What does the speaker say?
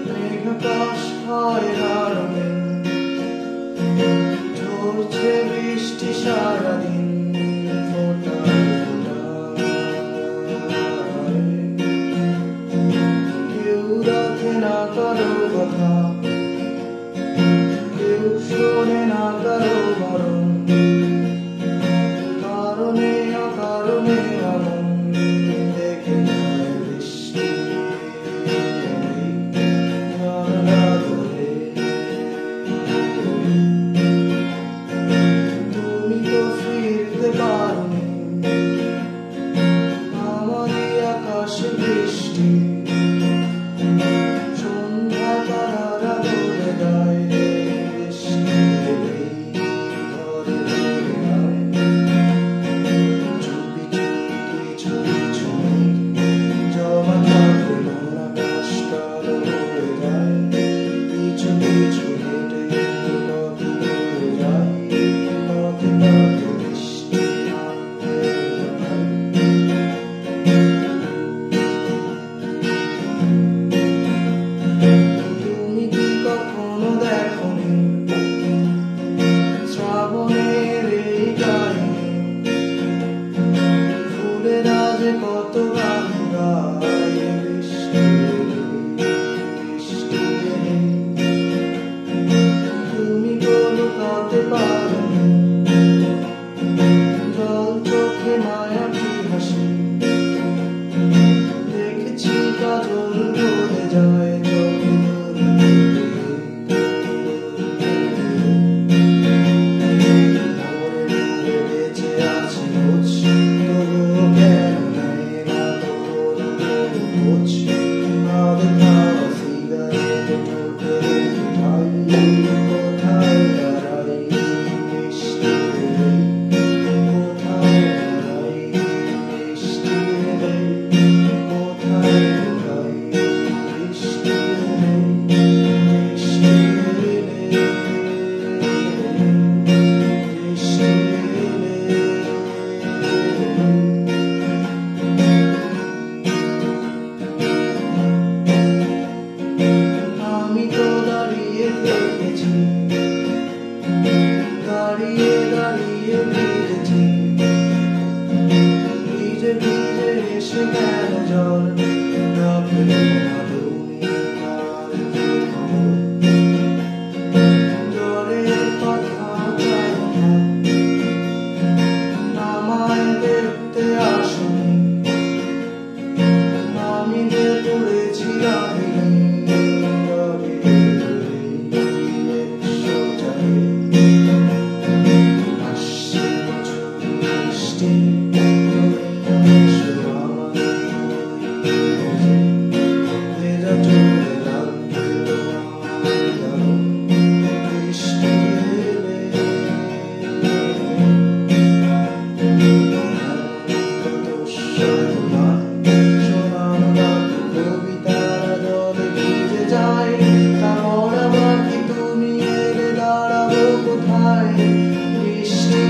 মেঘাকাশ হয় রঙিন, ঝরছে বৃষ্টি সারাদিন ফোটায় ফোটায়। কেউ রাখে না কারো কথা, কেউ শোনে না কারো মরণ, কারণে অকারণে এমন দেখে যায় বৃষ্টি জানালা ধরে। তুমি তো ফিরতে পারোনি, আমারই আকাশে বৃষ্টি সন্ধ্যা তারারা বলে যায় বৃষ্টি এলেই ঘরে ফিরে আয়। চুপি চুপি কিছু জমা থাকে মন আকাশ কালো হয়ে যায়। পিছু পিছু হেঁটে পথে পড়ে যায়, পথে পথে বৃষ্টি নামতে যায়। তুমি কি কখনো দেখোনি শ্রাবণের এই কাহিনী, ফুলেরা যে কত গান গায় বৃষ্টি এলেই, বৃষ্টি এলেই। তুমি তো লুকাতে পারোনি জল চোখে মায়াবী হাসি, দেখেছি কাজল ঢলে যায় চোখে দূরে দূরে। বেঁচে আছি বুঝছি, তবুও কেন নেই না তোর বুঝ। আধ খাওয়া সিগারেট ঠোঁটে রেখে ঠাই, কোথায় দাঁড়াই বৃষ্টি এলেই, কোথায় দাঁড়াই বৃষ্টি এলেই, কোথায় দাঁড়াই বৃষ্টি এলেই, বৃষ্টি এলেই, বৃষ্টি এলেই। আমি তো দাঁড়িয়ে থেকেছি, দাঁড়িয়ে দাঁড়িয়ে ভিজেছি, ভিজে ভিজে এসে গেল ঝড়। রাখলে না তুমি আর কি খবর, ঝড়ের কথা চাই না, আমায় দেখতে আসনি, আমি যে পড়েছি রাগিনী রগে ধরে একশো চাই। আসছে বছর বৃষ্টি, তুমি এসো আমার ভেজে, ভেজা চোখে লাগবে তোমার দারুণ বৃষ্টি এলে। কত সম্মান শোনানো বাকি কবিতারা জলে ভিজে যায়, তা মরা বাকি তুমি এলে দাঁড়াবো কোথায় বৃষ্টি